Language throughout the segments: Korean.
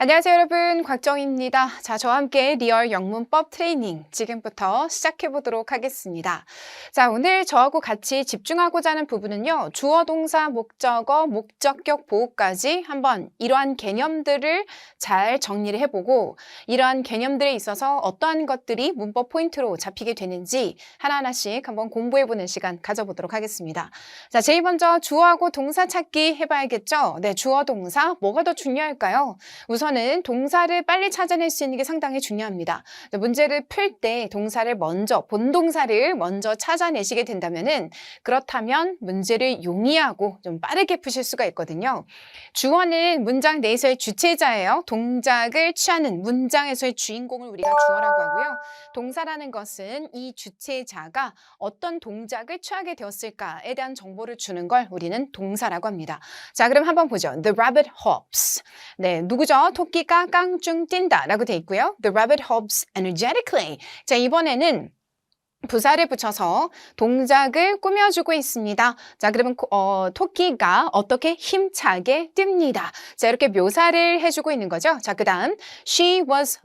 안녕하세요 여러분, 곽정희입니다. 자, 저와 함께 리얼 영문법 트레이닝 지금부터 시작해 보도록 하겠습니다. 자, 오늘 저하고 같이 집중하고자 하는 부분은요, 주어, 동사, 목적어, 목적격 보호까지 한번 이러한 개념들을 잘 정리를 해보고 이러한 개념들에 있어서 어떠한 것들이 문법 포인트로 잡히게 되는지 하나하나씩 한번 공부해보는 시간 가져보도록 하겠습니다. 자, 제일 먼저 주어하고 동사 찾기 해봐야겠죠? 네, 주어, 동사 뭐가 더 중요할까요? 우선은 동사를 빨리 찾아낼 수 있는 게 상당히 중요합니다. 문제를 풀 때 동사를 먼저, 본동사를 먼저 찾아내시게 된다면은 그렇다면 문제를 용이하고 좀 빠르게 푸실 수가 있거든요. 주어는 문장 내에서의 주체자예요. 동작을 취하는 문장에서의 주인공을 우리가 주어라고 하고요. 동사라는 것은 이 주체자가 어떤 동작을 취하게 되었을까에 대한 정보를 주는 걸 우리는 동사라고 합니다. 자, 그럼 한번 보죠. The rabbit hops. 네, 누구죠? 토끼가 깡충 뛴다 라고 돼 있고요. The rabbit hops energetically. 자, 이번에는 부사를 붙여서 동작을 꾸며주고 있습니다. 자, 그러면 토끼가 어떻게 힘차게 뜁니다. 자, 이렇게 묘사를 해주고 있는 거죠. 자, 그 다음 She was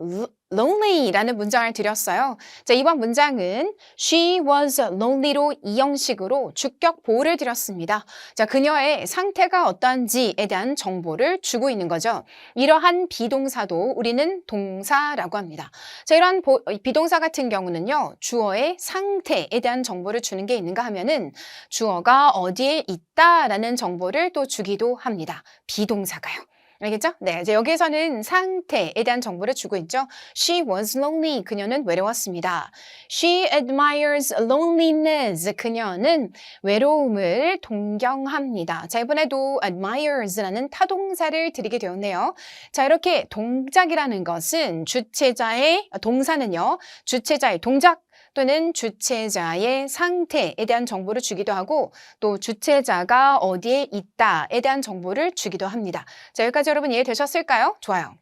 lonely라는 문장을 드렸어요. 자, 이번 문장은 She was lonely로 이 형식으로 주격 보호를 드렸습니다. 자, 그녀의 상태가 어떠한지에 대한 정보를 주고 있는 거죠. 이러한 비동사도 우리는 동사라고 합니다. 자, 이러한 비동사 같은 경우는요, 주어의 상태에 대한 정보를 주는 게 있는가 하면은 주어가 어디에 있다라는 정보를 또 주기도 합니다. 비동사가요. 알겠죠? 네, 이제 여기에서는 상태에 대한 정보를 주고 있죠. She was lonely. 그녀는 외로웠습니다. She admires loneliness. 그녀는 외로움을 동경합니다. 자, 이번에도 admires라는 타동사를 드리게 되었네요. 자, 이렇게 동작이라는 것은 동사는요, 주체자의 동작 또는 주체자의 상태에 대한 정보를 주기도 하고 또 주체자가 어디에 있다에 대한 정보를 주기도 합니다. 자, 여기까지 여러분 이해되셨을까요? 좋아요.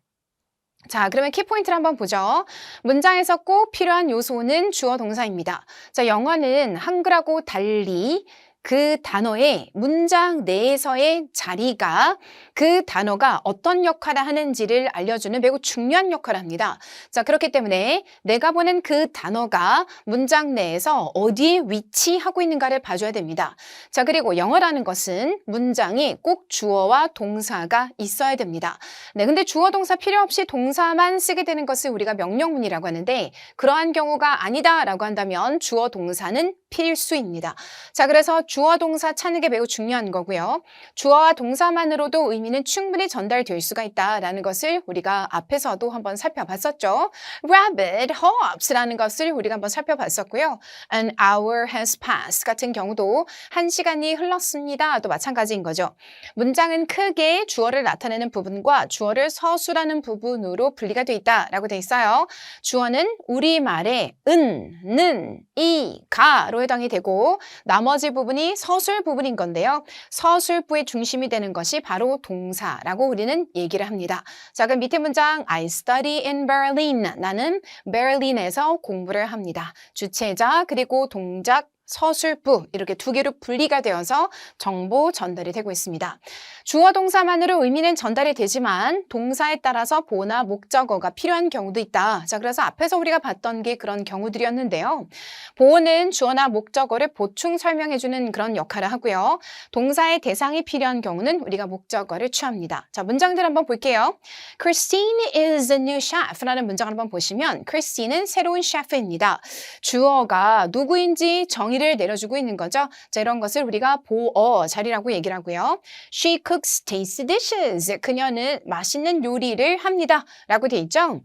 자, 그러면 키포인트를 한번 보죠. 문장에서 꼭 필요한 요소는 주어 동사입니다. 자, 영어는 한글하고 달리 그 단어의 문장 내에서의 자리가 그 단어가 어떤 역할을 하는지를 알려주는 매우 중요한 역할을 합니다. 자, 그렇기 때문에 내가 보는 그 단어가 문장 내에서 어디에 위치하고 있는가를 봐줘야 됩니다. 자, 그리고 영어라는 것은 문장이 꼭 주어와 동사가 있어야 됩니다. 네, 근데 주어 동사 필요 없이 동사만 쓰게 되는 것을 우리가 명령문이라고 하는데 그러한 경우가 아니다라고 한다면 주어 동사는 필수입니다. 자, 그래서 주어 동사 찾는 게 매우 중요한 거고요. 주어와 동사만으로도 의미는 충분히 전달될 수가 있다라는 것을 우리가 앞에서도 한번 살펴봤었죠. Rabbit hops라는 것을 우리가 한번 살펴봤었고요. An hour has passed 같은 경우도 1시간이 흘렀습니다. 또 마찬가지인 거죠. 문장은 크게 주어를 나타내는 부분과 주어를 서술하는 부분으로 분리가 돼 있다라고 돼 있어요. 주어는 우리말의 은, 는, 이, 가로 해당이 되고 나머지 부분이 서술 부분인 건데요. 서술부의 중심이 되는 것이 바로 동사라고 우리는 얘기를 합니다. 자, 그럼 밑에 문장 I study in Berlin. 나는 베를린에서 공부를 합니다. 주체자 그리고 동작 서술부 이렇게 두 개로 분리가 되어서 정보 전달이 되고 있습니다. 주어 동사만으로 의미는 전달이 되지만 동사에 따라서 보호나 목적어가 필요한 경우도 있다. 자, 그래서 앞에서 우리가 봤던 게 그런 경우들이었는데요. 보호는 주어나 목적어를 보충 설명해주는 그런 역할을 하고요. 동사의 대상이 필요한 경우는 우리가 목적어를 취합니다. 자, 문장들 한번 볼게요. Christine is a new chef라는 문장을 한번 보시면 Christine은 새로운 셰프입니다. 주어가 누구인지 정의를 내려주고 있는 거죠. 자, 이런 것을 우리가 보어 자리라고 얘기를 하고요. She cooks tasty dishes. 그녀는 맛있는 요리를 합니다. 라고 돼 있죠.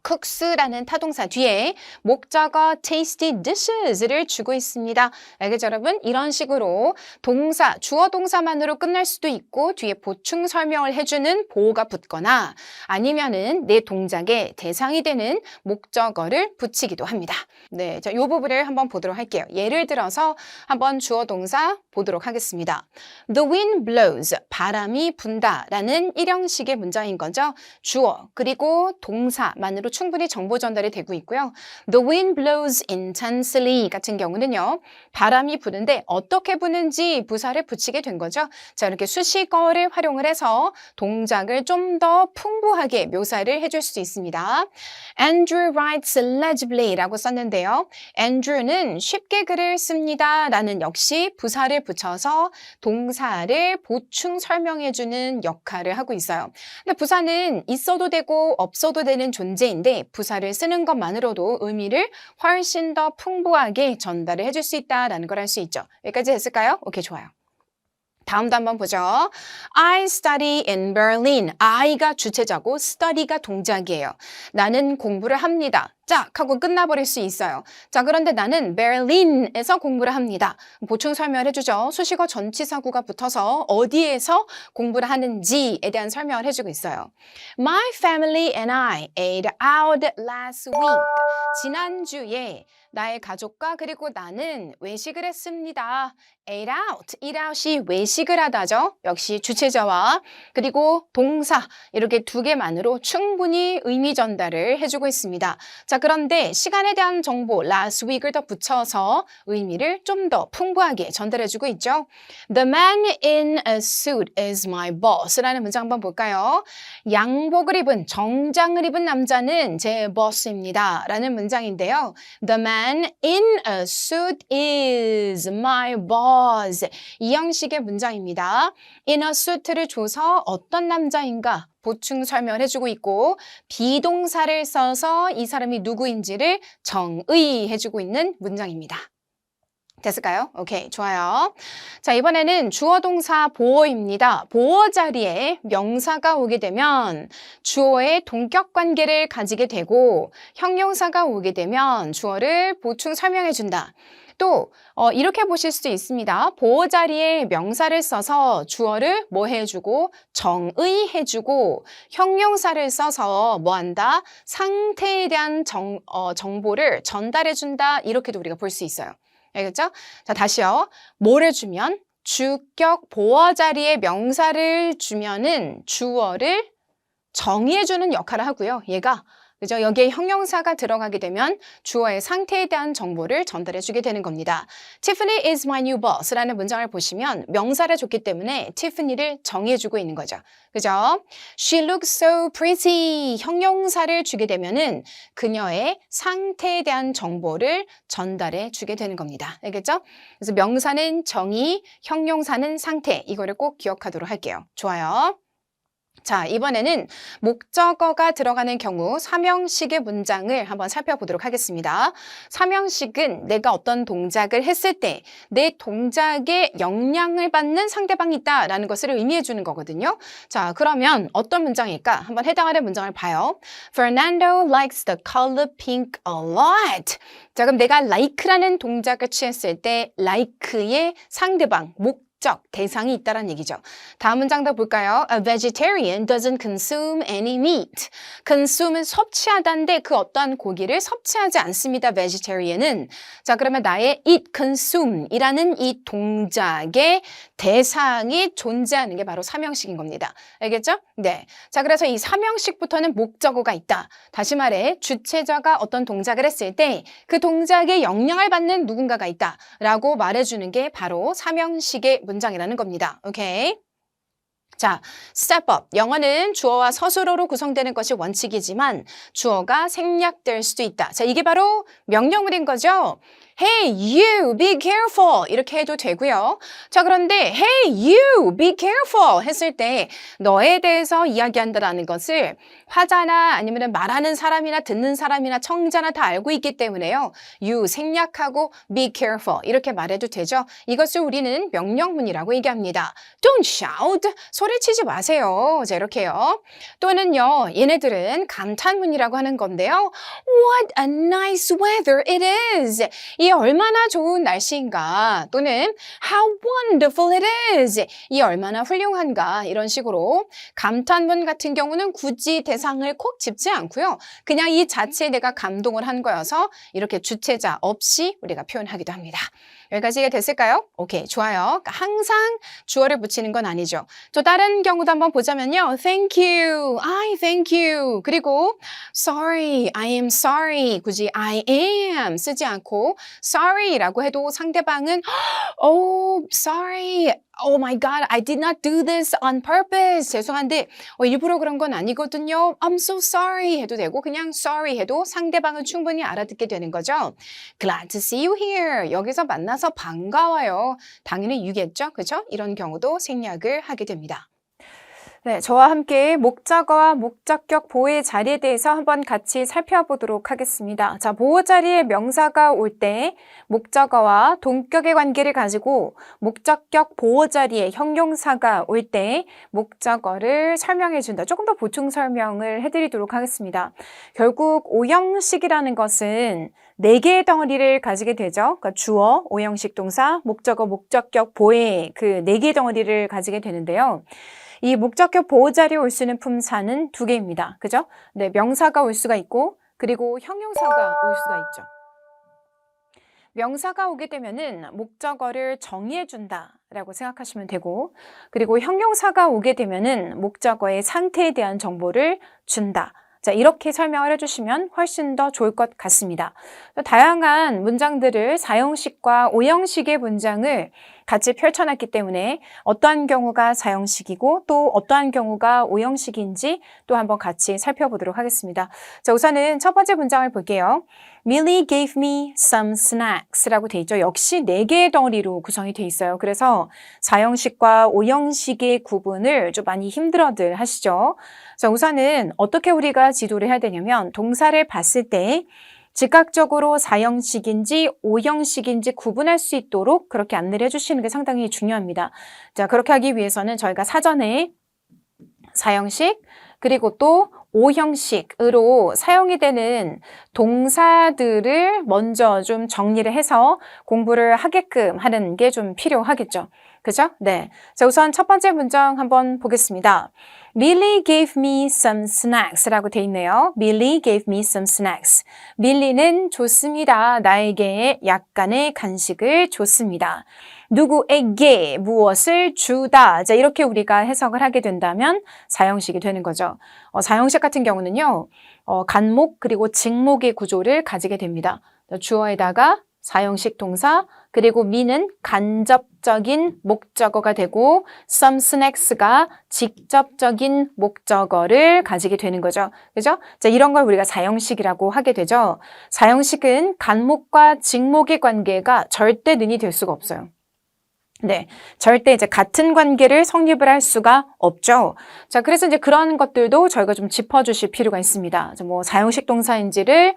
cooks라는 타동사 뒤에 목적어 tasty dishes를 주고 있습니다. 알겠죠, 여러분? 이런 식으로 동사, 주어 동사만으로 끝날 수도 있고 뒤에 보충 설명을 해주는 보호가 붙거나 아니면은 내 동작의 대상이 되는 목적어를 붙이기도 합니다. 네, 자, 이 부분을 한번 보도록 할게요. 예를 들어서 한번 주어 동사 보도록 하겠습니다. The wind blows, 바람이 분다 라는 일형식의 문장인 거죠. 주어 그리고 동사만으로 충분히 정보 전달이 되고 있고요. The wind blows intensely 같은 경우는요. 바람이 부는데 어떻게 부는지 부사를 붙이게 된 거죠. 자, 이렇게 수식어를 활용을 해서 동작을 좀 더 풍부하게 묘사를 해줄 수 있습니다. Andrew writes legibly 라고 썼는데요. Andrew는 쉽게 글을 씁니다 라는 역시 부사를 붙여서 동사를 보충 설명해주는 역할을 하고 있어요. 근데 부사는 있어도 되고 없어도 되는 존재인데 부사를 쓰는 것만으로도 의미를 훨씬 더 풍부하게 전달을 해줄 수 있다라는 걸 알 수 있죠. 여기까지 됐을까요? 오케이, 좋아요. 다음도 한번 보죠. I study in Berlin. I가 주체자고 study가 동작이에요. 나는 공부를 합니다. 짝 하고 끝나버릴 수 있어요. 자, 그런데 나는 베를린에서 공부를 합니다. 보충 설명을 해주죠. 수식어 전치사구가 붙어서 어디에서 공부를 하는지에 대한 설명을 해주고 있어요. My family and I ate out last week. 지난주에 나의 가족과 그리고 나는 외식을 했습니다. ate out, eat out이 외식을 하다죠. 역시 주체자와 그리고 동사 이렇게 두 개만으로 충분히 의미 전달을 해주고 있습니다. 자, 그런데 시간에 대한 정보 last week을 더 붙여서 의미를 좀 더 풍부하게 전달해주고 있죠. The man in a suit is my boss 라는 문장 한번 볼까요? 양복을 입은 정장을 입은 남자는 제 boss입니다 라는 문장인데요. The man in a suit is my boss 이 형식의 문장입니다. in a suit를 줘서 어떤 남자인가 보충 설명을 해주고 있고 비동사를 써서 이 사람이 누구인지를 정의해주고 있는 문장입니다. 됐을까요? 오케이, 좋아요. 자, 이번에는 주어 동사 보어입니다. 보어 자리에 명사가 오게 되면 주어의 동격 관계를 가지게 되고 형용사가 오게 되면 주어를 보충 설명해 준다. 또 이렇게 보실 수도 있습니다. 보어 자리에 명사를 써서 주어를 뭐 해주고 정의해주고 형용사를 써서 뭐 한다? 상태에 대한 정보를 전달해준다. 이렇게도 우리가 볼 수 있어요. 알겠죠? 자, 다시요. 뭐를 주면? 주격 보어 자리에 명사를 주면은 주어를 정의해주는 역할을 하고요. 얘가 그죠? 여기에 형용사가 들어가게 되면 주어의 상태에 대한 정보를 전달해주게 되는 겁니다. Tiffany is my new boss 라는 문장을 보시면 명사를 줬기 때문에 Tiffany를 정의해주고 있는 거죠. 그죠? She looks so pretty. 형용사를 주게 되면은 그녀의 상태에 대한 정보를 전달해주게 되는 겁니다. 알겠죠? 그래서 명사는 정의, 형용사는 상태. 이거를 꼭 기억하도록 할게요. 좋아요. 자, 이번에는 목적어가 들어가는 경우 삼형식의 문장을 한번 살펴보도록 하겠습니다. 삼형식은 내가 어떤 동작을 했을 때 내 동작에 영향을 받는 상대방이 있다라는 것을 의미해 주는 거거든요. 자, 그러면 어떤 문장일까? 한번 해당하는 문장을 봐요. Fernando likes the color pink a lot. 자, 그럼 내가 like라는 동작을 취했을 때 like의 상대방, 대상이 있다는 얘기죠. 다음 문장도 볼까요? A vegetarian doesn't consume any meat. consume은 섭취하다인데 그 어떠한 고기를 섭취하지 않습니다. vegetarian은. 자, 그러면 나의 eat, consume 이라는 이 동작의 대상이 존재하는 게 바로 삼형식인 겁니다. 알겠죠? 네. 자, 그래서 이 삼형식부터는 목적어가 있다. 다시 말해 주체자가 어떤 동작을 했을 때 그 동작에 영향을 받는 누군가가 있다 라고 말해주는 게 바로 삼형식의 문장이라는 겁니다. 오케이? 자, step up. 영어는 주어와 서술어로 구성되는 것이 원칙이지만 주어가 생략될 수도 있다. 자, 이게 바로 명령문인 거죠. Hey, you, be careful. 이렇게 해도 되고요. 자, 그런데 Hey, you, be careful 했을 때 너에 대해서 이야기한다라는 것을 화자나 아니면 말하는 사람이나 듣는 사람이나 청자나 다 알고 있기 때문에요. You 생략하고 be careful 이렇게 말해도 되죠. 이것을 우리는 명령문이라고 얘기합니다. Don't shout. 소리치지 마세요. 자, 이렇게요. 또는요. 얘네들은 감탄문이라고 하는 건데요. What a nice weather it is. 이 얼마나 좋은 날씨인가 또는 How wonderful it is. 이 얼마나 훌륭한가 이런 식으로 감탄문 같은 경우는 굳이 대상을 콕 짚지 않고요. 그냥 이 자체에 내가 감동을 한 거여서 이렇게 주체자 없이 우리가 표현하기도 합니다. 여기까지 이해가 됐을까요? 오케이, 좋아요. 그러니까 항상 주어를 붙이는 건 아니죠. 또 다른 경우도 한번 보자면요. Thank you, I thank you. 그리고 sorry, I am sorry. 굳이 I am 쓰지 않고 sorry라고 해도 상대방은 Oh, sorry. Oh my God, I did not do this on purpose. 죄송한데 일부러 그런 건 아니거든요. I'm so sorry 해도 되고 그냥 sorry 해도 상대방은 충분히 알아듣게 되는 거죠. Glad to see you here. 여기서 만나서 반가워요. 당연히 you겠죠? 그렇죠? 이런 경우도 생략을 하게 됩니다. 네, 저와 함께 목적어와 목적격 보호의 자리에 대해서 한번 같이 살펴보도록 하겠습니다. 자, 보호 자리에 명사가 올 때 목적어와 동격의 관계를 가지고 목적격 보호 자리에 형용사가 올 때 목적어를 설명해 준다. 조금 더 보충 설명을 해드리도록 하겠습니다. 결국 오형식이라는 것은 4개의 덩어리를 가지게 되죠. 그러니까 주어, 오형식 동사, 목적어, 목적격, 보호 그 4개의 덩어리를 가지게 되는데요. 이 목적격 보호 자리에 올 수 있는 품사는 2개입니다. 그죠? 네, 명사가 올 수가 있고 그리고 형용사가 올 수가 있죠. 명사가 오게 되면은 목적어를 정의해 준다라고 생각하시면 되고 그리고 형용사가 오게 되면은 목적어의 상태에 대한 정보를 준다. 자, 이렇게 설명을 해주시면 훨씬 더 좋을 것 같습니다. 다양한 문장들을 4형식과 5형식의 문장을 같이 펼쳐놨기 때문에 어떠한 경우가 4형식이고 또 어떠한 경우가 5형식인지 또 한번 같이 살펴보도록 하겠습니다. 자, 우선은 첫 번째 문장을 볼게요. Millie gave me some snacks 라고 돼 있죠. 역시 4개의 덩어리로 구성이 돼 있어요. 그래서 4형식과 5형식의 구분을 좀 많이 힘들어들 하시죠. 자, 우선은 어떻게 우리가 지도를 해야 되냐면 동사를 봤을 때 즉각적으로 4형식인지 5형식인지 구분할 수 있도록 그렇게 안내를 해주시는 게 상당히 중요합니다. 자, 그렇게 하기 위해서는 저희가 사전에 4형식 그리고 또 5형식으로 사용이 되는 동사들을 먼저 좀 정리를 해서 공부를 하게끔 하는 게 좀 필요하겠죠. 그죠? 네. 자, 우선 첫 번째 문장 한번 보겠습니다. Millie gave me some snacks 라고 돼 있네요. Millie gave me some snacks. 밀리는 줬습니다. 나에게 약간의 간식을 줬습니다. 누구에게 무엇을 주다. 자, 이렇게 우리가 해석을 하게 된다면 4형식이 되는 거죠. 4형식 같은 경우는요. 간목 그리고 직목의 구조를 가지게 됩니다. 주어에다가 4형식 동사 그리고 me는 간접적인 목적어가 되고 some snacks가 직접적인 목적어를 가지게 되는 거죠. 그죠? 자, 이런 걸 우리가 4형식이라고 하게 되죠. 4형식은 간목과 직목의 관계가 절대 는이 될 수가 없어요. 네, 절대 이제 같은 관계를 성립을 할 수가 없죠. 자, 그래서 이제 그런 것들도 저희가 좀 짚어주실 필요가 있습니다. 뭐 4형식 동사인지를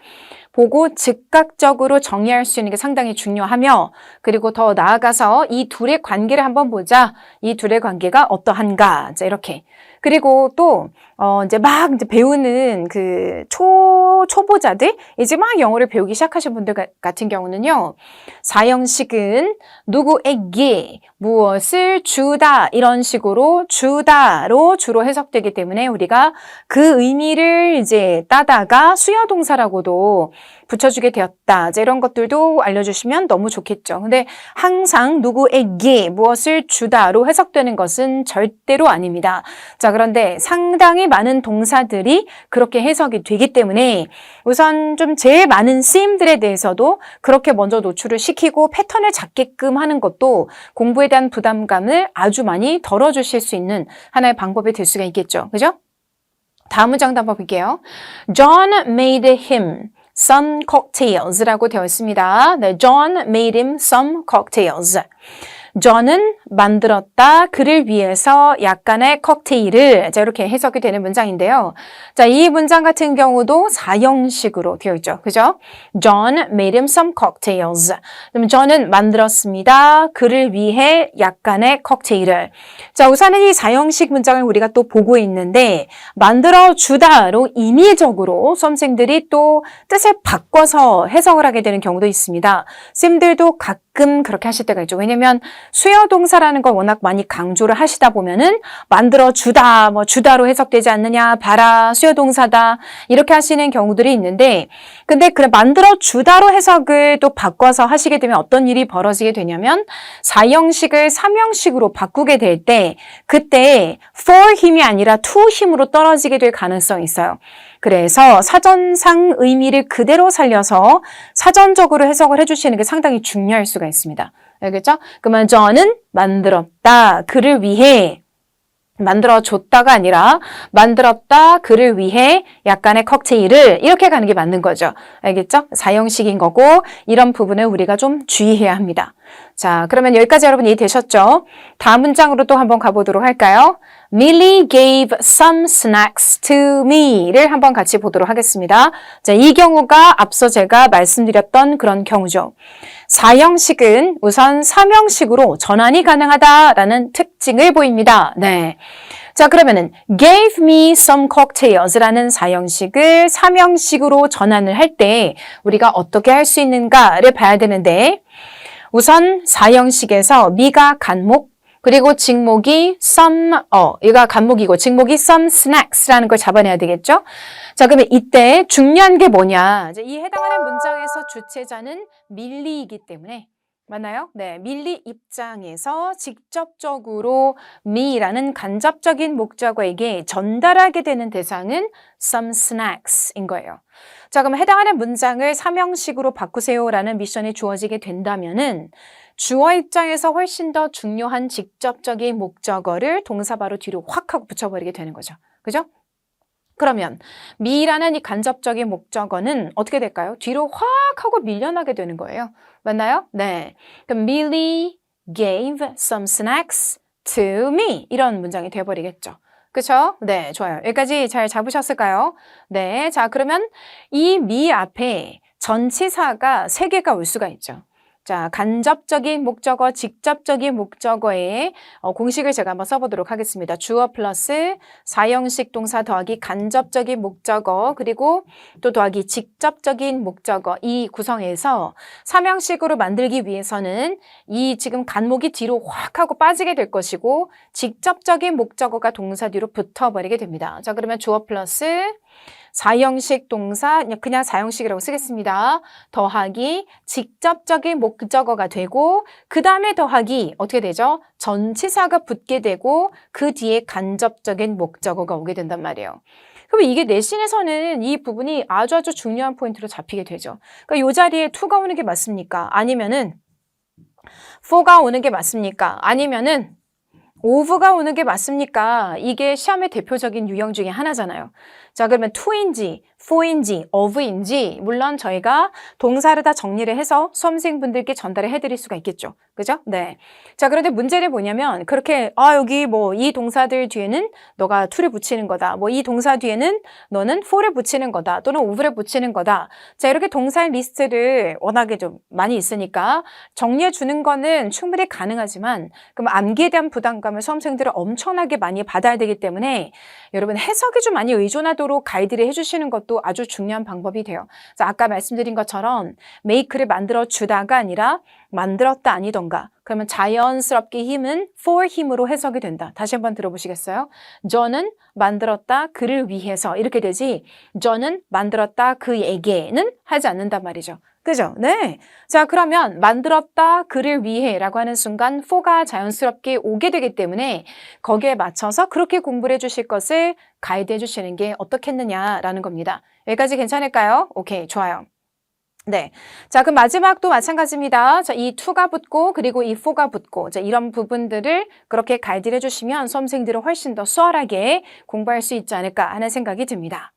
보고 즉각적으로 정의할 수 있는 게 상당히 중요하며 그리고 더 나아가서 이 둘의 관계를 한번 보자. 이 둘의 관계가 어떠한가. 자, 이렇게. 그리고 또 이제 막 이제 배우는 그 초보자들 이제 막 영어를 배우기 시작하신 분들 같은 경우는요. 4형식은 누구에게 무엇을 주다 이런 식으로 주다로 주로 해석되기 때문에 우리가 그 의미를 이제 따다가 수요 동사라고도 붙여주게 되었다. 이제 이런 것들도 알려주시면 너무 좋겠죠. 근데 항상 누구에게 무엇을 주다로 해석되는 것은 절대로 아닙니다. 자, 그런데 상당히 많은 동사들이 그렇게 해석이 되기 때문에 우선 좀 제일 많은 쓰임들에 대해서도 그렇게 먼저 노출을 시키고 패턴을 잡게끔 하는 것도 공부에 대한 부담감을 아주 많이 덜어주실 수 있는 하나의 방법이 될 수가 있겠죠. 그죠? 다음 문장도 한번 볼게요. John made him some cocktails 라고 되어 있습니다. 네, John made him some cocktails. 저는 만들었다. 그를 위해서 약간의 칵테일을. 자, 이렇게 해석이 되는 문장인데요. 자, 이 문장 같은 경우도 사형식으로 되어 있죠. 그죠? John made him some cocktails. 그럼 저는 만들었습니다. 그를 위해 약간의 칵테일을. 자, 우선은 이 사형식 문장을 우리가 또 보고 있는데 만들어주다로 임의적으로 수험생들이 또 뜻을 바꿔서 해석을 하게 되는 경우도 있습니다. 쌤들도 가끔 그렇게 하실 때가 있죠. 왜냐면 수요 동사라는 걸 워낙 많이 강조를 하시다 보면은 만들어주다, 뭐 주다로 해석되지 않느냐, 봐라, 수요 동사다 이렇게 하시는 경우들이 있는데 근데 그래 만들어주다로 해석을 또 바꿔서 하시게 되면 어떤 일이 벌어지게 되냐면 사형식을 삼형식으로 바꾸게 될 때 그때 for 힘이 아니라 to 힘으로 떨어지게 될 가능성이 있어요. 그래서 사전상 의미를 그대로 살려서 사전적으로 해석을 해주시는 게 상당히 중요할 수가 있습니다. 알겠죠? 그러면 저는 만들었다. 그를 위해 만들어줬다가 아니라 만들었다. 그를 위해 약간의 칵테일을 이렇게 가는 게 맞는 거죠. 알겠죠? 사형식인 거고 이런 부분을 우리가 좀 주의해야 합니다. 자, 그러면 여기까지 여러분 이해되셨죠? 다음 문장으로 또 한번 가보도록 할까요? Millie gave some snacks to me를 한번 같이 보도록 하겠습니다. 자, 이 경우가 앞서 제가 말씀드렸던 그런 경우죠. 사형식은 우선 삼형식으로 전환이 가능하다라는 특징을 보입니다. 네. 자, 그러면은 gave me some cocktails라는 사형식을 삼형식으로 전환을 할 때 우리가 어떻게 할 수 있는가를 봐야 되는데 우선 사형식에서 me가 간목 그리고 직목이 some, 얘가 간목이고 직목이 some snacks라는 걸 잡아내야 되겠죠? 자, 그러면 이때 중요한 게 뭐냐? 이 해당하는 문장에서 주체자는 밀리이기 때문에 맞나요? 네, 밀리 입장에서 직접적으로 me라는 간접적인 목적어에게 전달하게 되는 대상은 some snacks인 거예요. 자, 그럼 해당하는 문장을 삼형식으로 바꾸세요라는 미션이 주어지게 된다면은 주어 입장에서 훨씬 더 중요한 직접적인 목적어를 동사 바로 뒤로 확 하고 붙여버리게 되는 거죠. 그죠? 그러면 me라는 이 간접적인 목적어는 어떻게 될까요? 뒤로 확 하고 밀려나게 되는 거예요. 맞나요? 네. 그럼 Millie gave some snacks to me 이런 문장이 되어버리겠죠. 그쵸? 네, 좋아요. 여기까지 잘 잡으셨을까요? 네, 자 그러면 이 me 앞에 전치사가 3개가 올 수가 있죠. 자, 간접적인 목적어, 직접적인 목적어의 공식을 제가 한번 써보도록 하겠습니다. 주어 플러스 사형식 동사 더하기 간접적인 목적어 그리고 또 더하기 직접적인 목적어 이 구성에서 삼형식으로 만들기 위해서는 이 지금 간목이 뒤로 확 하고 빠지게 될 것이고 직접적인 목적어가 동사 뒤로 붙어버리게 됩니다. 자, 그러면 주어 플러스 사형식 동사 그냥 사형식이라고 쓰겠습니다. 더하기 직접적인 목적어가 되고 그 다음에 더하기 어떻게 되죠? 전치사가 붙게 되고 그 뒤에 간접적인 목적어가 오게 된단 말이에요. 그럼 이게 내신에서는 이 부분이 아주 중요한 포인트로 잡히게 되죠. 그러니까 이 자리에 to가 오는 게 맞습니까? 아니면은 for가 오는 게 맞습니까? 아니면은 of가 오는 게 맞습니까? 이게 시험의 대표적인 유형 중에 하나잖아요. 자, 그러면 to인지, for인지, of인지 물론 저희가 동사를 다 정리를 해서 수험생분들께 전달을 해드릴 수가 있겠죠. 그죠? 네. 자, 그런데 문제는 뭐냐면 그렇게 여기 뭐 이 동사들 뒤에는 너가 to를 붙이는 거다. 뭐 이 동사 뒤에는 너는 for를 붙이는 거다. 또는 of를 붙이는 거다. 자, 이렇게 동사의 리스트를 워낙에 좀 많이 있으니까 정리해 주는 거는 충분히 가능하지만 그럼 암기에 대한 부담감을 수험생들은 엄청나게 많이 받아야 되기 때문에 여러분 해석이 좀 많이 의존하도록 가이드를 해주시는 것도 아주 중요한 방법이 돼요. 자, 아까 말씀드린 것처럼 make를 만들어 주다가 아니라 만들었다 아니던가 그러면 자연스럽게 힘은 for 힘으로 해석이 된다. 다시 한번 들어보시겠어요? 저는 만들었다 그를 위해서 이렇게 되지 저는 만들었다 그에게는 하지 않는단 말이죠. 그죠? 네. 자, 그러면 만들었다 그를 위해 라고 하는 순간 for가 자연스럽게 오게 되기 때문에 거기에 맞춰서 그렇게 공부를 해주실 것을 가이드해 주시는 게 어떻겠느냐라는 겁니다. 여기까지 괜찮을까요? 오케이, 좋아요. 네. 자, 그럼 마지막도 마찬가지입니다. 자, 이 to가 붙고 그리고 이 for가 붙고 자, 이런 부분들을 그렇게 가이드를 해주시면 수험생들은 훨씬 더 수월하게 공부할 수 있지 않을까 하는 생각이 듭니다.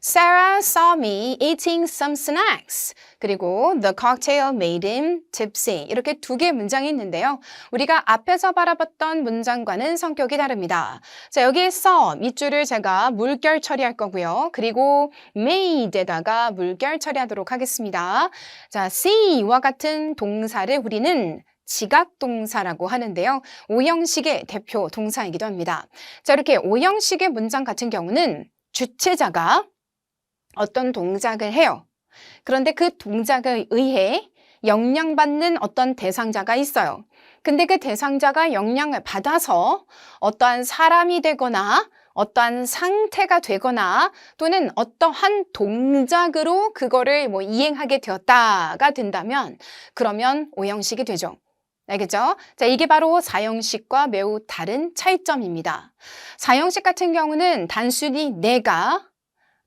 Sarah saw me eating some snacks. 그리고 the cocktail made him tipsy. 이렇게 두 개의 문장이 있는데요. 우리가 앞에서 바라봤던 문장과는 성격이 다릅니다. 자, 여기 saw 밑줄을 제가 물결 처리할 거고요. 그리고 made에다가 물결 처리하도록 하겠습니다. 자, see와 같은 동사를 우리는 지각동사라고 하는데요. 오형식의 대표 동사이기도 합니다. 자, 이렇게 오형식의 문장 같은 경우는 주체자가 어떤 동작을 해요. 그런데 그 동작에 의해 영향받는 어떤 대상자가 있어요. 근데 그 대상자가 영향을 받아서 어떠한 사람이 되거나 어떠한 상태가 되거나 또는 어떠한 동작으로 그거를 이행하게 되었다가 된다면 그러면 오형식이 되죠. 알겠죠? 자, 이게 바로 사형식과 매우 다른 차이점입니다. 사형식 같은 경우는 단순히 내가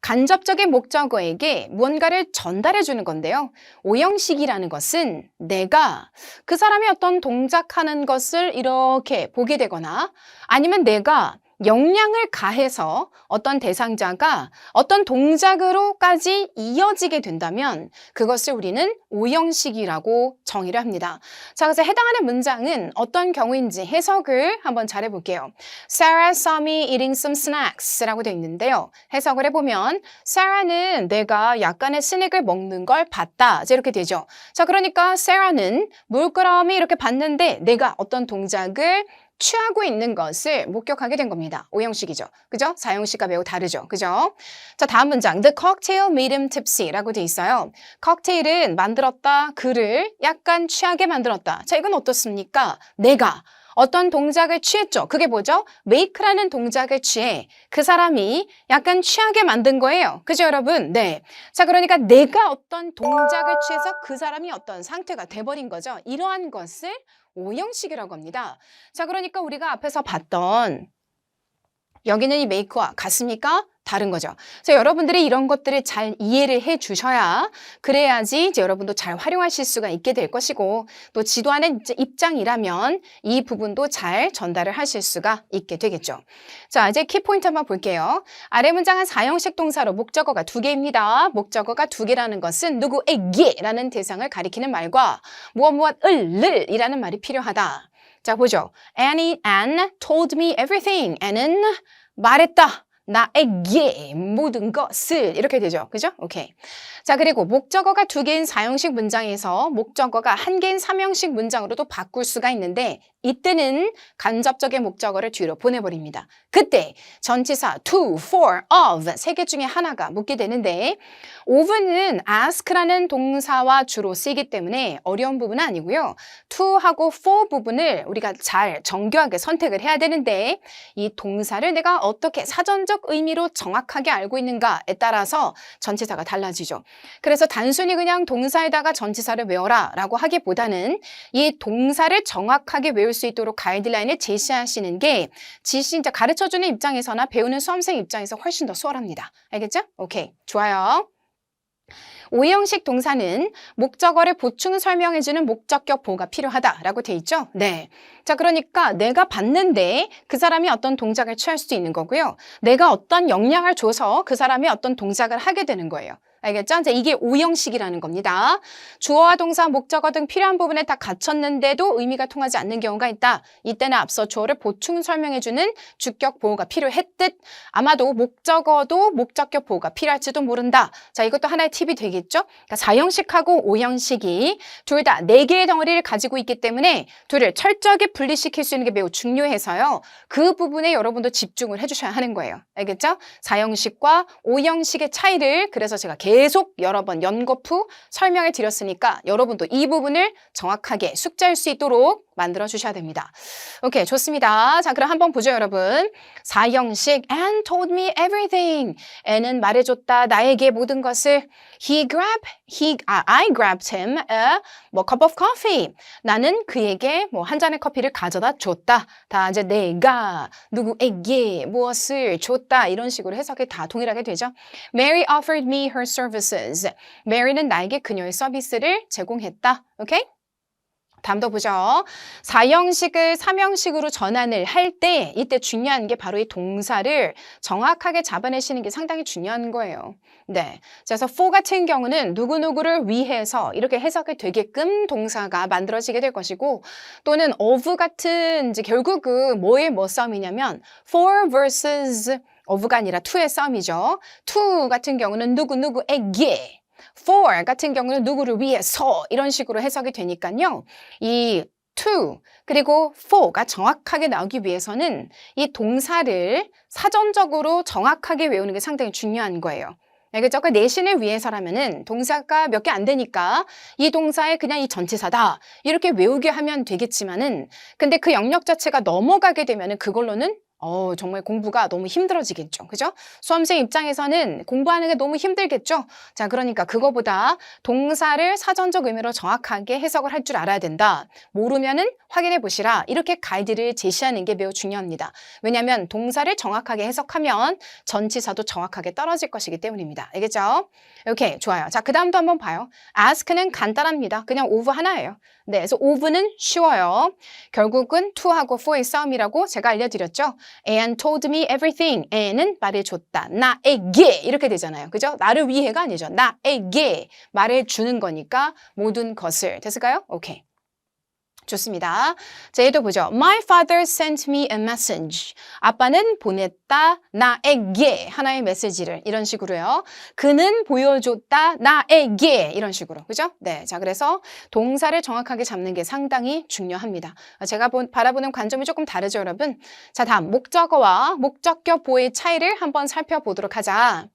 간접적인 목적어에게 무언가를 전달해 주는 건데요. 오형식이라는 것은 내가 그 사람이 어떤 동작하는 것을 이렇게 보게 되거나 아니면 내가 영향을 가해서 어떤 대상자가 어떤 동작으로까지 이어지게 된다면 그것을 우리는 오형식이라고 정의를 합니다. 자, 그래서 해당하는 문장은 어떤 경우인지 해석을 한번 잘 해볼게요. Sarah saw me eating some snacks 라고 되어 있는데요. 해석을 해보면 Sarah는 내가 약간의 스낵을 먹는 걸 봤다. 이렇게 되죠. 자, 그러니까 Sarah는 물끄러미 이렇게 봤는데 내가 어떤 동작을 취하고 있는 것을 목격하게 된 겁니다. 오형식이죠. 그죠? 사형식과 매우 다르죠. 그죠? 자, 다음 문장. The cocktail made him tipsy라고 돼 있어요. 칵테일은 만들었다. 그를 약간 취하게 만들었다. 자, 이건 어떻습니까? 내가 어떤 동작을 취했죠. 그게 뭐죠? make라는 동작을 취해 그 사람이 약간 취하게 만든 거예요. 그죠, 여러분? 네. 자, 그러니까 내가 어떤 동작을 취해서 그 사람이 어떤 상태가 돼버린 거죠. 이러한 것을 오형식이라고 합니다. 자, 그러니까 우리가 앞에서 봤던 여기는 이 make와 같습니까? 다른 거죠. 그래서 여러분들이 이런 것들을 잘 이해를 해 주셔야 그래야지 이제 여러분도 잘 활용하실 수가 있게 될 것이고 또 지도하는 입장이라면 이 부분도 잘 전달을 하실 수가 있게 되겠죠. 자, 이제 키포인트 한번 볼게요. 아래 문장은 사형식 동사로 목적어가 두 개입니다. 목적어가 두 개라는 것은 누구에게라는 대상을 가리키는 말과 무엇을 이라는 말이 필요하다. 자, 보죠. Anne told me everything. Anne는 말했다. 나에게 모든 것을 이렇게 되죠. 그죠? 오케이. 자, 그리고 목적어가 두 개인 사형식 문장에서 목적어가 한 개인 삼형식 문장으로도 바꿀 수가 있는데 이때는 간접적인 목적어를 뒤로 보내버립니다. 그때 전치사 to, for, of 세 개 중에 하나가 묻게 되는데 of는 ask라는 동사와 주로 쓰이기 때문에 어려운 부분은 아니고요. to하고 for 부분을 우리가 잘 정교하게 선택을 해야 되는데 이 동사를 내가 어떻게 사전적 의미로 정확하게 알고 있는가에 따라서 전치사가 달라지죠. 그래서 단순히 그냥 동사에다가 전치사를 외워라 라고 하기보다는 이 동사를 정확하게 외울 수 있도록 가이드라인을 제시하시는 게 진짜 가르쳐주는 입장에서나 배우는 수험생 입장에서 훨씬 더 수월합니다. 알겠죠? 오케이, 좋아요. 오형식 동사는 목적어를 보충 설명해주는 목적격 보호가 필요하다라고 돼 있죠? 네. 자, 그러니까 내가 봤는데 그 사람이 어떤 동작을 취할 수도 있는 거고요. 내가 어떤 영향을 줘서 그 사람이 어떤 동작을 하게 되는 거예요. 알겠죠? 이제 이게 오형식이라는 겁니다. 주어와 동사, 목적어 등 필요한 부분에 다 갖췄는데도 의미가 통하지 않는 경우가 있다. 이때는 앞서 주어를 보충 설명해주는 주격 보호가 필요했듯 아마도 목적어도 목적격 보호가 필요할지도 모른다. 자, 이것도 하나의 팁이 되겠죠? 그러니까 사형식하고 오형식이 둘 다 네 개의 덩어리를 가지고 있기 때문에 둘을 철저하게 분리시킬 수 있는 게 매우 중요해서요. 그 부분에 여러분도 집중을 해주셔야 하는 거예요. 알겠죠? 사형식과 오형식의 차이를 그래서 제가 계속 여러 번 연거푸 설명을 드렸으니까 여러분도 이 부분을 정확하게 숙지할 수 있도록 만들어 주셔야 됩니다. 오케이, 좋습니다. 자, 그럼 한번 보죠, 여러분. 사형식 Anne told me everything. Anne는 말해줬다. 나에게 모든 것을. I grabbed him a cup of coffee. 나는 그에게 한 잔의 커피를 가져다 줬다. 다 이제 내가 누구에게 무엇을 줬다. 이런 식으로 해석이 다 동일하게 되죠. Mary offered me her services. Mary는 나에게 그녀의 서비스를 제공했다. 오케이? 다음 더 보죠. 4형식을 3형식으로 전환을 할 때 이때 중요한 게 바로 이 동사를 정확하게 잡아내시는 게 상당히 중요한 거예요. 네, 그래서 for 같은 경우는 누구누구를 위해서 이렇게 해석이 되게끔 동사가 만들어지게 될 것이고 또는 of 같은 이제 결국은 뭐의 뭐 싸움이냐면 for versus of가 아니라 to의 싸움이죠. to 같은 경우는 누구누구에게 for 같은 경우는 누구를 위해서 이런 식으로 해석이 되니까요. 이 to 그리고 for가 정확하게 나오기 위해서는 이 동사를 사전적으로 정확하게 외우는 게 상당히 중요한 거예요. 네, 그죠? 그 내신을 위해서라면은 동사가 몇 개 안 되니까 이 동사에 그냥 이 전치사다 이렇게 외우게 하면 되겠지만은 근데 그 영역 자체가 넘어가게 되면은 그걸로는 정말 공부가 너무 힘들어지겠죠. 그죠? 수험생 입장에서는 공부하는 게 너무 힘들겠죠? 자, 그러니까 그거보다 동사를 사전적 의미로 정확하게 해석을 할 줄 알아야 된다. 모르면은 확인해 보시라. 이렇게 가이드를 제시하는 게 매우 중요합니다. 왜냐하면 동사를 정확하게 해석하면 전치사도 정확하게 떨어질 것이기 때문입니다. 알겠죠? 오케이, 좋아요. 자, 그 다음도 한번 봐요. ask는 간단합니다. 그냥 of 하나예요. 네, 그래서 of는 쉬워요. 결국은 to하고 for의 싸움이라고 제가 알려드렸죠. Anne told me everything. Anne은 말해줬다. 나에게 이렇게 되잖아요. 그죠? 나를 위해가 아니죠. 나에게 말해주는 거니까 모든 것을. 됐을까요? 오케이. 좋습니다. 자, 얘도 보죠. My father sent me a message. 아빠는 보냈다 나에게 하나의 메시지를 이런 식으로요. 그는 보여줬다 나에게 이런 식으로. 그죠? 네. 자, 그래서 동사를 정확하게 잡는 게 상당히 중요합니다. 제가 바라보는 관점이 조금 다르죠, 여러분? 자, 다음 목적어와 목적격 보호의 차이를 한번 살펴보도록 하자.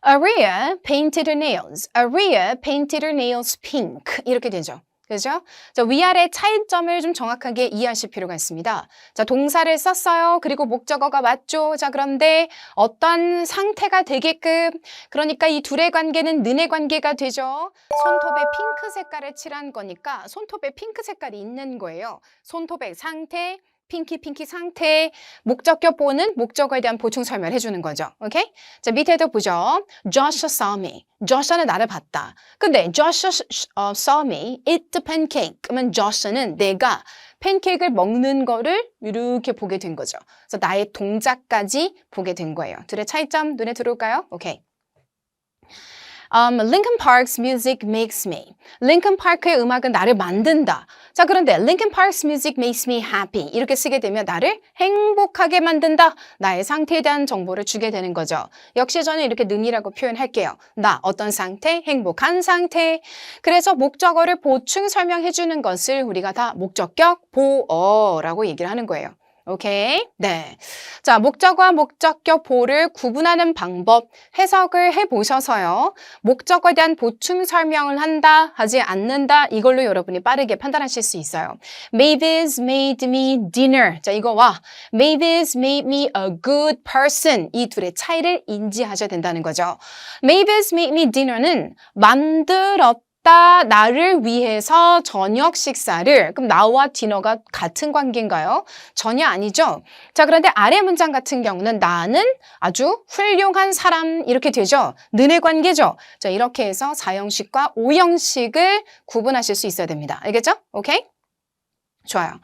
Aria painted her nails. Aria painted her nails pink. 이렇게 되죠. 그죠? 자, 위아래 차이점을 좀 정확하게 이해하실 필요가 있습니다. 자, 동사를 썼어요. 그리고 목적어가 왔죠. 자, 그런데 어떤 상태가 되게끔 그러니까 이 둘의 관계는 는의 관계가 되죠. 손톱에 핑크 색깔을 칠한 거니까 손톱에 핑크 색깔이 있는 거예요. 손톱의 상태, 핑키 상태, 목적격 보호는 목적어에 대한 보충 설명을 해주는 거죠. 오케이? 자, 밑에도 보죠. Joshua saw me. Joshua는 나를 봤다. 근데 Joshua saw me eat the pancake. 그러면 Joshua는 내가 팬케이크를 먹는 거를 이렇게 보게 된 거죠. 그래서 나의 동작까지 보게 된 거예요. 둘의 차이점 눈에 들어올까요? 오케이. Linkin Park's music makes me. Linkin Park의 음악은 나를 만든다. 자, 그런데 Linkin Park's music makes me happy. 이렇게 쓰게 되면 나를 행복하게 만든다. 나의 상태에 대한 정보를 주게 되는 거죠. 역시 저는 이렇게 는이라고 표현할게요. 나, 어떤 상태? 행복한 상태. 그래서 목적어를 보충 설명해 주는 것을 우리가 다 목적격 보어라고 얘기를 하는 거예요. 오케이? 네. 자, 목적어와 목적격 보호를 구분하는 방법 해석을 해보셔서요. 목적어에 대한 보충 설명을 한다, 하지 않는다 이걸로 여러분이 빠르게 판단하실 수 있어요. Mavis made me dinner. 자, 이거와 Mavis made me a good person 이 둘의 차이를 인지하셔야 된다는 거죠. Mavis made me dinner는 만들었다. 나를 위해서 저녁 식사를 그럼 나와 디너가 같은 관계인가요? 전혀 아니죠. 자, 그런데 아래 문장 같은 경우는 나는 아주 훌륭한 사람 이렇게 되죠. 는의 관계죠. 자, 이렇게 해서 4형식과 5형식을 구분하실 수 있어야 됩니다. 알겠죠? 오케이? 좋아요.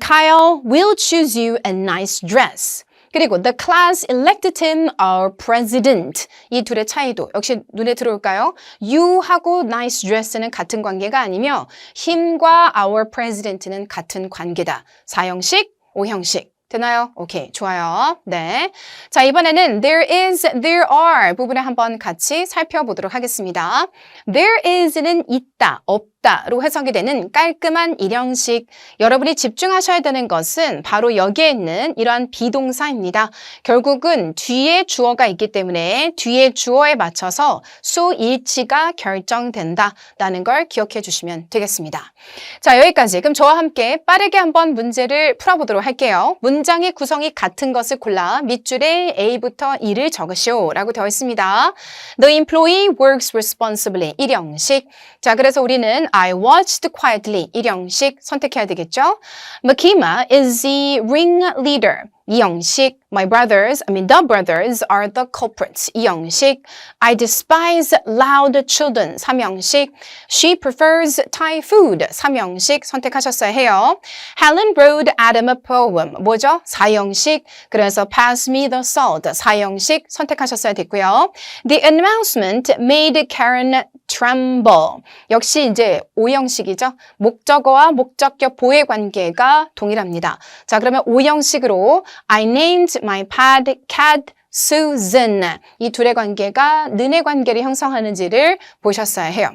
Kyle will choose you a nice dress. 그리고 the class elected him our president. 이 둘의 차이도 역시 눈에 들어올까요? you하고 nice dress는 같은 관계가 아니며 him과 our president는 같은 관계다. 4형식, 5형식. 되나요? 오케이, 좋아요. 네. 자, 이번에는 there is, there are 부분을 한번 같이 살펴보도록 하겠습니다. there is는 있다, 없다로 해석이 되는 깔끔한 일형식. 여러분이 집중하셔야 되는 것은 바로 여기에 있는 이러한 비동사입니다. 결국은 뒤에 주어가 있기 때문에 뒤에 주어에 맞춰서 수일치가 결정된다라는 걸 기억해 주시면 되겠습니다. 자, 여기까지. 그럼 저와 함께 빠르게 한번 문제를 풀어보도록 할게요. 문장의 구성이 같은 것을 골라 밑줄에 A부터 E를 적으시오 라고 되어 있습니다. The employee works responsibly. 일형식. 자, 그래서 우리는 I watched quietly. 일형식 선택해야 되겠죠. Makima is the ringleader. 이영식, my brothers, the brothers are the culprits. 이영식, I despise loud children. 삼영식, she prefers Thai food. 삼영식 선택하셨어야 해요. Helen wrote Adam a poem. 뭐죠? 사형식, 그래서 pass me the salt. 사형식 선택하셨어야 됐고요. The announcement made Karen tremble. 역시 이제 오형식이죠. 목적어와 목적격 보의 관계가 동일합니다. 자, 그러면 오형식으로 I named my pet cat Susan. 이 둘의 관계가 는의 관계를 형성하는지를 보셨어야 해요.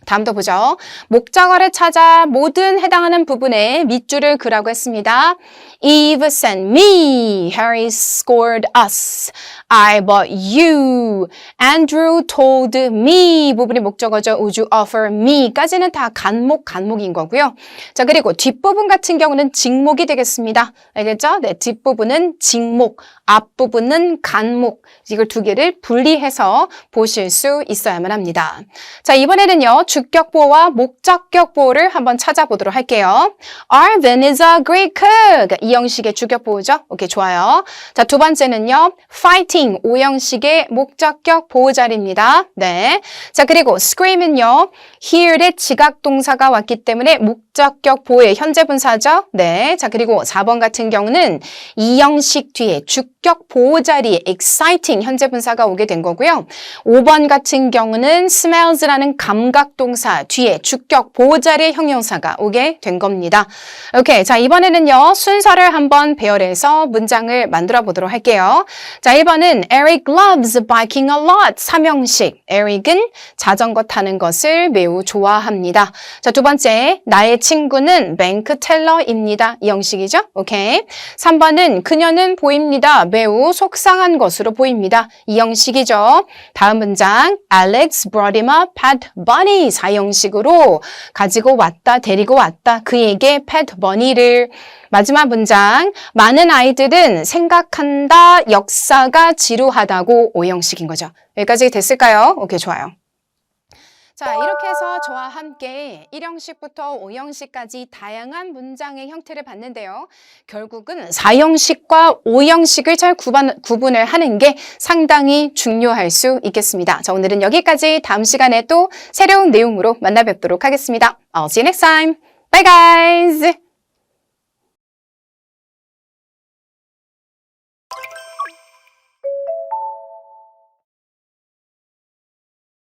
다음도 보죠. 목적어를 찾아 모든 해당하는 부분에 밑줄을 그라고 했습니다. Eve sent me. Harry scored us. I bought you. Andrew told me. 부분이 목적어죠. Would you offer me?까지는 다 간목인 거고요. 자, 그리고 뒷부분 같은 경우는 직목이 되겠습니다. 알겠죠? 네, 뒷부분은 직목, 앞부분은 간목. 이걸 두 개를 분리해서 보실 수 있어야만 합니다. 자, 이번에는요. 주격보호와 목적격보호를 한번 찾아보도록 할게요. Arvin is a great cook. 이형식의 주격보호죠. 오케이, 좋아요. 자, 두 번째는요. fighting, 오형식의 목적격 보호자리입니다. 네. 자, 그리고 scream은요. hear의 지각동사가 왔기 때문에 목적격 보호의 현재 분사죠. 네. 자, 그리고 4번 같은 경우는 이형식 뒤에 주격 보호자리에 exciting 현재 분사가 오게 된 거고요. 5번 같은 경우는 smells라는 감각동사 뒤에 주격 보호자리의 형용사가 오게 된 겁니다. 오케이. 자, 이번에는요. 순서를 한번 배열해서 문장을 만들어 보도록 할게요. 자, 1번은 Eric loves biking a lot. 삼형식. Eric은 자전거 타는 것을 매우 좋아합니다. 자, 두 번째. 나의 친구는 뱅크 텔러입니다. 이 형식이죠. 오케이. 3번은 그녀는 보입니다. 매우 속상한 것으로 보입니다. 이 형식이죠. 다음 문장. Alex brought him a pet bunny. 4형식으로 가지고 왔다, 데리고 왔다. 그에게 pet bunny를. 마지막 문장. 많은 아이들은 생각한다, 역사가 지루하다고 5형식인 거죠. 여기까지 됐을까요? 오케이, 좋아요. 자, 이렇게 해서 저와 함께 1형식부터 5형식까지 다양한 문장의 형태를 봤는데요. 결국은 4형식과 5형식을 잘 구분을 하는 게 상당히 중요할 수 있겠습니다. 자, 오늘은 여기까지. 다음 시간에 또 새로운 내용으로 만나 뵙도록 하겠습니다. I'll see you next time. Bye guys!